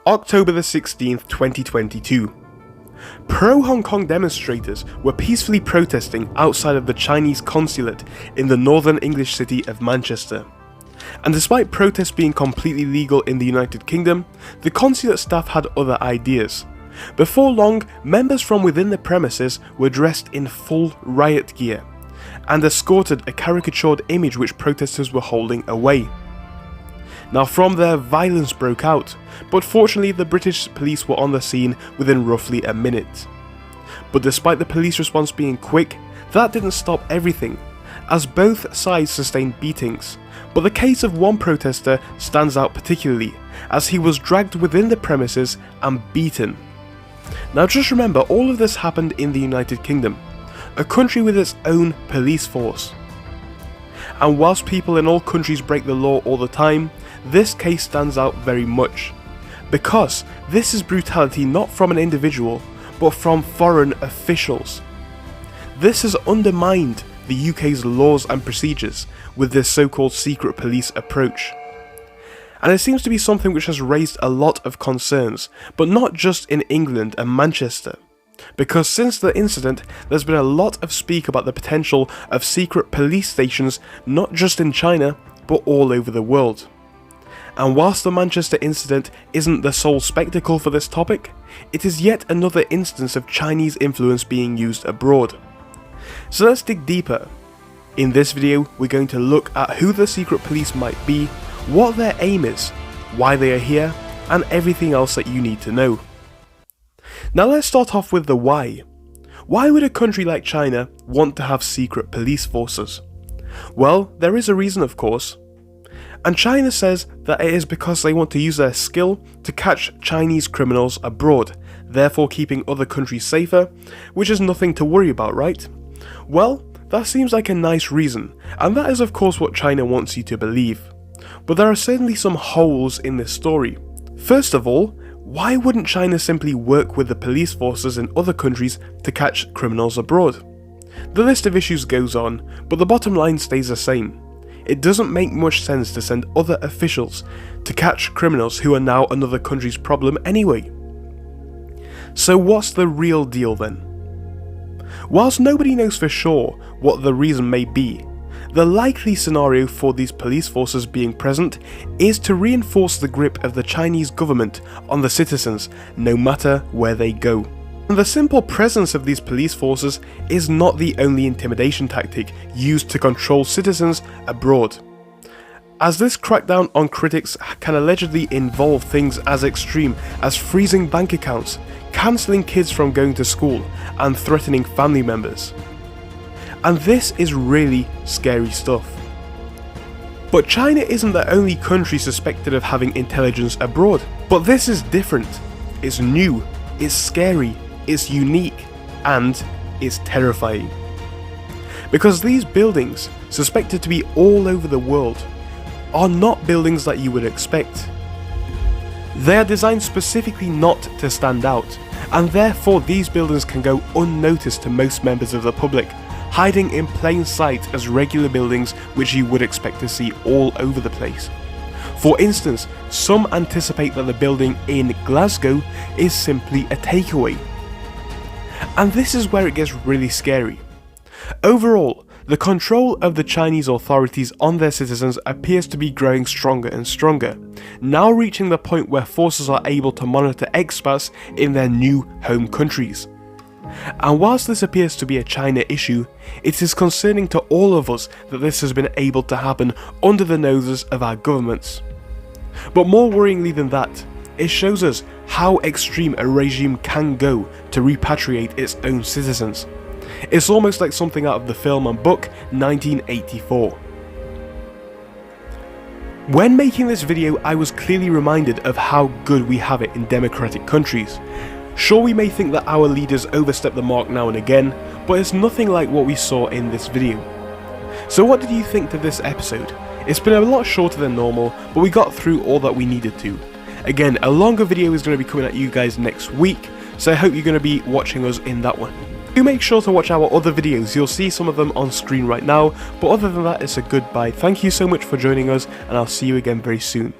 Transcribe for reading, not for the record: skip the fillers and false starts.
October the 16th, 2022. Pro-Hong Kong demonstrators were peacefully protesting outside of the Chinese consulate in the northern English city of Manchester. And despite protests being completely legal in the United Kingdom, the consulate staff had other ideas. Before long, members from within the premises were dressed in full riot gear and escorted a caricatured image which protesters were holding away. Now from there, violence broke out, but fortunately the British police were on the scene within roughly a minute. But despite the police response being quick, that didn't stop everything, as both sides sustained beatings. But the case of one protester stands out particularly, as he was dragged within the premises and beaten. Now just remember, all of this happened in the United Kingdom, a country with its own police force. And whilst people in all countries break the law all the time, this case stands out very much, because this is brutality not from an individual, but from foreign officials. This has undermined the UK's laws and procedures with this so-called secret police approach. And it seems to be something which has raised a lot of concerns, but not just in England and Manchester. Because since the incident, there's been a lot of speak about the potential of secret police stations not just in China, but all over the world. And whilst the Manchester incident isn't the sole spectacle for this topic, it is yet another instance of Chinese influence being used abroad. So let's dig deeper. In this video, we're going to look at who the secret police might be, what their aim is, why they are here, and everything else that you need to know. Now let's start off with the why. Why would a country like China want to have secret police forces? Well, there is a reason, of course. And China says that it is because they want to use their skill to catch Chinese criminals abroad, therefore keeping other countries safer, which is nothing to worry about, right? Well, that seems like a nice reason, and that is of course what China wants you to believe. But there are certainly some holes in this story. First of all, why wouldn't China simply work with the police forces in other countries to catch criminals abroad? The list of issues goes on, but the bottom line stays the same. It doesn't make much sense to send other officials to catch criminals who are now another country's problem anyway. So what's the real deal then? Whilst nobody knows for sure what the reason may be, the likely scenario for these police forces being present is to reinforce the grip of the Chinese government on the citizens no matter where they go. And the simple presence of these police forces is not the only intimidation tactic used to control citizens abroad, as this crackdown on critics can allegedly involve things as extreme as freezing bank accounts, cancelling kids from going to school, and threatening family members. And this is really scary stuff. But China isn't the only country suspected of having intelligence abroad. But this is different. It's new, it's scary, it's unique, and it's terrifying. Because these buildings, suspected to be all over the world, are not buildings that you would expect. They are designed specifically not to stand out, and therefore these buildings can go unnoticed to most members of the public, hiding in plain sight as regular buildings which you would expect to see all over the place. For instance, some anticipate that the building in Glasgow is simply a takeaway. And this is where it gets really scary. Overall, the control of the Chinese authorities on their citizens appears to be growing stronger and stronger, now reaching the point where forces are able to monitor expats in their new home countries. And whilst this appears to be a China issue, it is concerning to all of us that this has been able to happen under the noses of our governments. But more worryingly than that, it shows us how extreme a regime can go to repatriate its own citizens. It's almost like something out of the film and book 1984. When making this video, I was clearly reminded of how good we have it in democratic countries. Sure, we may think that our leaders overstep the mark now and again, but it's nothing like what we saw in this video. So what did you think to this episode? It's been a lot shorter than normal, but we got through all that we needed to. Again, a longer video is going to be coming at you guys next week, so I hope you're going to be watching us in that one. Do make sure to watch our other videos, you'll see some of them on screen right now, but other than that, it's a goodbye. Thank you so much for joining us, and I'll see you again very soon.